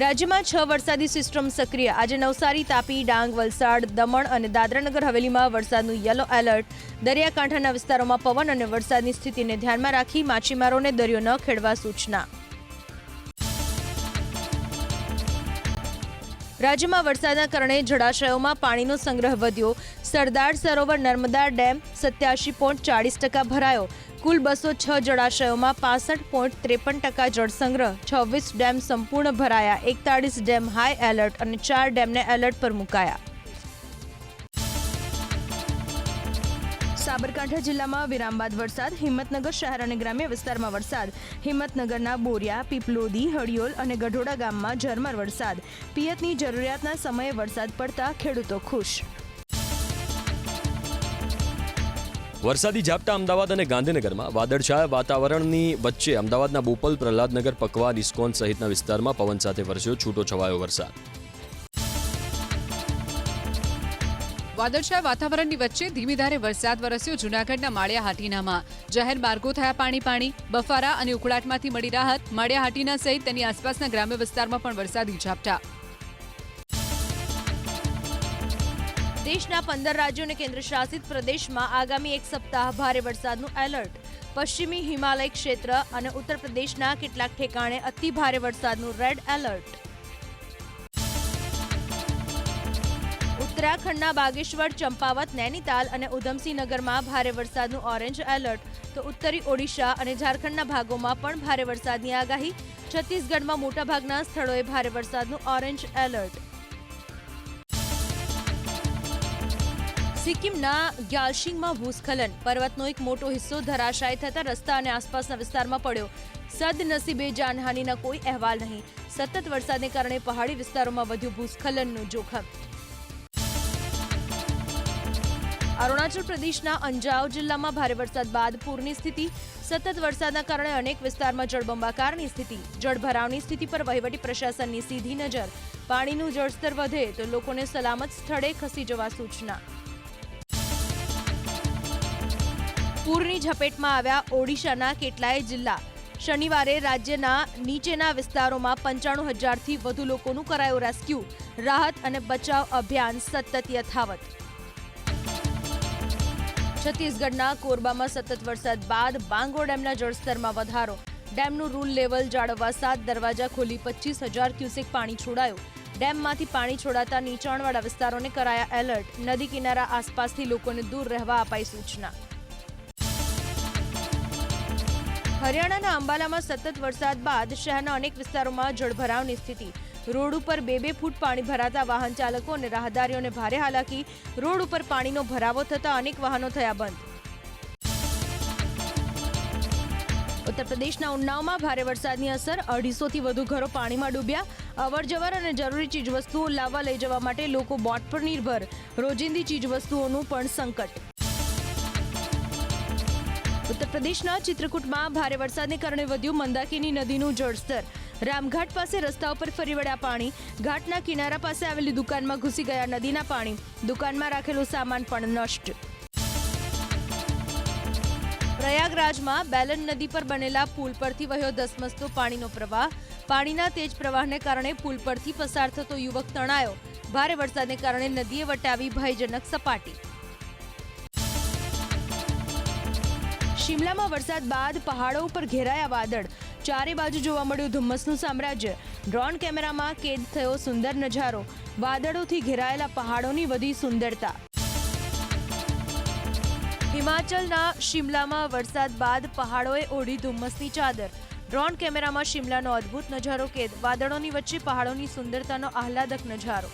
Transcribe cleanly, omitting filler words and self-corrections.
રાજ્યમાં 6 વરસાદી સિસ્ટમ સક્રિય. આજે નવસારી, તાપી, ડાંગ, વલસાડ, દમણ અને દાદરાનગર હવેલીમાં વરસાદનું યલો એલર્ટ. દરિયાકાંઠાના વિસ્તારોમાં પવન અને વરસાદની સ્થિતિને ધ્યાનમાં રાખી માછીમારોને દરિયો ન ખેડવા સૂચના. રાજ્યમાં વરસાદના કારણે જળાશયોમાં પાણીનો સંગ્રહ વધ્યો. સરદાર સરોવર નર્મદા ડેમ 87.40% ભરાયો. કુલ 206 જળાશયોમાં 65.53% જળસંગ્રહ. 26 ડેમ સંપૂર્ણ ભરાયા. 41 ડેમ હાઈ એલર્ટ અને 4 ડેમને એલર્ટ પર મુકાયા. સાબરકાંઠા જિલ્લામાં વિરામ બાદ વરસાદ. હિંમતનગર શહેર અને ગ્રામ્ય વિસ્તારમાં વરસાદ. હિંમતનગરના બોરિયા, પીપલોદી, હડિયોલ અને ગઢોડા ગામમાં ઝરમર વરસાદ. પિયતની જરૂરિયાતના સમયે વરસાદ પડતા ખેડૂતો ખુશ. વરસાદી ઝાપટા અમદાવાદ અને ગાંધીનગરમાં. વાદળછાયા વાતાવરણની વચ્ચે અમદાવાદના બોપલ, પ્રહલાદનગર, પકવાન, ઇસ્કોન સહિતના વિસ્તારમાં પવન સાથે વરસ્યો છૂટો છવાયો વરસાદ. વાદળછાયા વાતાવરણની વચ્ચે ધીમી ધારે વરસાદ વરસ્યો જૂનાગઢના માળિયાહાટીનામાં. જાહેર માર્ગો થયા પાણી. બફારા અને ઉકળાટમાંથી મળી રાહત. માળિયાહાટીના સહિત તેની આસપાસના ગ્રામ્ય વિસ્તારમાં પણ વરસાદી ઝાપટા. દેશના 15 રાજ્યો અને કેન્દ્રશાસિત પ્રદેશમાં આગામી એક સપ્તાહ ભારે વરસાદનું એલર્ટ. પશ્ચિમી હિમાલય ક્ષેત્ર અને ઉત્તર પ્રદેશના કેટલાક ઠેકાણે અતિ ભારે વરસાદનું રેડ એલર્ટ. ઉત્તરાખંડના બાગેશ્વર, ચંપાવત, નૈનીતાલ અને ઉધમસિંહનગરમાં ભારે વરસાદનું ઓરેન્જ એલર્ટ. તો ઉત્તરી ઓડિશા અને ઝારખંડના ભાગોમાં પણ ભારે વરસાદની આગાહી. છત્તીસગઢમાં મોટાભાગના સ્થળોએ ભારે વરસાદનું ઓરેન્જ એલર્ટ. સિક્કિમના ગ્યાલશિંગમાં ભૂસ્ખલન. પર્વતનો એક મોટો હિસ્સો ધરાશાયી થતા રસ્તા અને આસપાસના વિસ્તારમાં પડ્યો. સદનસીબે જાનહાનિના કોઈ અહેવાલ નહીં. સતત વરસાદને કારણે પહાડી વિસ્તારોમાં વધ્યું ભૂસ્ખલનનું જોખમ. અરુણાચલ પ્રદેશના અંજાવ જિલ્લામાં ભારે વરસાદ બાદ પૂરની સ્થિતિ. સતત વરસાદના કારણે અનેક વિસ્તારમાં જળબંબાકારની સ્થિતિ. જળભરાવની સ્થિતિ પર વહીવટી પ્રશાસનની સીધી નજર. પાણીનું જળસ્તર વધે તો લોકોને સલામત સ્થળે ખસી જવા સૂચના. પૂરની ઝપેટમાં આવ્યા ઓડિશાના કેટલાય જિલ્લા. શનિવારે રાજ્યના નીચેના વિસ્તારોમાં 95,000થી વધુ લોકોનું કરાયું રેસ્ક્યુ. રાહત અને બચાવ અભિયાન સતત યથાવત. છત્તીસગઢના કોરબામાં સતત વરસાદ બાદ બાંગો ડેમના જળસ્તરમાં વધારો. ડેમનું રૂલ લેવલ જાળવવા 7 દરવાજા ખોલી 25,000 ક્યુસેક પાણી છોડાયું. ડેમમાંથી પાણી છોડાતા નીચાણવાળા વિસ્તારોને કરાયા એલર્ટ. નદી કિનારા આસપાસથી લોકોને દૂર રહેવા અપાઈ સૂચના. હરિયાણાના અંબાલામાં સતત વરસાદ બાદ શહેરના અનેક વિસ્તારોમાં જળભરાવની સ્થિતિ. રોડ ઉપર 2-2 ફૂટ પાણી ભરાતા વાહન ચાલકો અને રાહદારીઓને ભારે હાલાકી. રોડ ઉપર પાણીનો ભરાવો થતા અનેક વાહનો થયા બંધ. ઉત્તર પ્રદેશના ઉન્નાવમાં ભારે વરસાદની અસર. 250થી વધુ ઘરો પાણીમાં ડૂબ્યા. અવરજવર અને જરૂરી ચીજવસ્તુઓ લાવવા લઈ જવા માટે લોકો બોટ પર નિર્ભર. રોજિંદી ચીજવસ્તુઓનું પણ સંકટ. ઉત્તર પ્રદેશના ચિત્રકૂટમાં ભારે વરસાદને કારણે વધ્યું મંદાકિની નદીનું જળસ્તર. રામઘાટ પાસે રસ્તા ઉપર ફરી વળ્યા પાણી. ઘાટના કિનારા પાસે આવેલી દુકાનમાં ઘૂસી ગયા નદીના પાણી. દુકાનમાં રાખેલો સામાન પણ નષ્ટ. પ્રયાગરાજમાં બેલન નદી પર બનેલા પુલ પરથી વહ્યો ધસમસતો પાણીનો પ્રવાહ. પાણીના તેજ પ્રવાહને કારણે પુલ પરથી પસાર થતો યુવક તણાયો. ભારે વરસાદને કારણે નદીએ વટાવી ભયજનક સપાટી. શિમલામાં વરસાદ બાદ પહાડો ઉપર ઘેરાયા વાદળ. ચારે બાજુ જોવા મળ્યું ધુમ્મસનું સામ્રાજ્ય. ડ્રોન કેમેરામાં કેદ થયો સુંદર નજારો. વાદળોથી ઘેરાયેલા પહાડોની વધી સુંદરતા. હિમાચલના શિમલામાં વરસાદ બાદ પહાડોએ ઓઢી ધુમ્મસની ચાદર. ડ્રોન કેમેરામાં શિમલાનો અદ્ભુત નજારો કેદ. વાદળોની વચ્ચે પહાડોની સુંદરતાનો આહલાદક નજારો.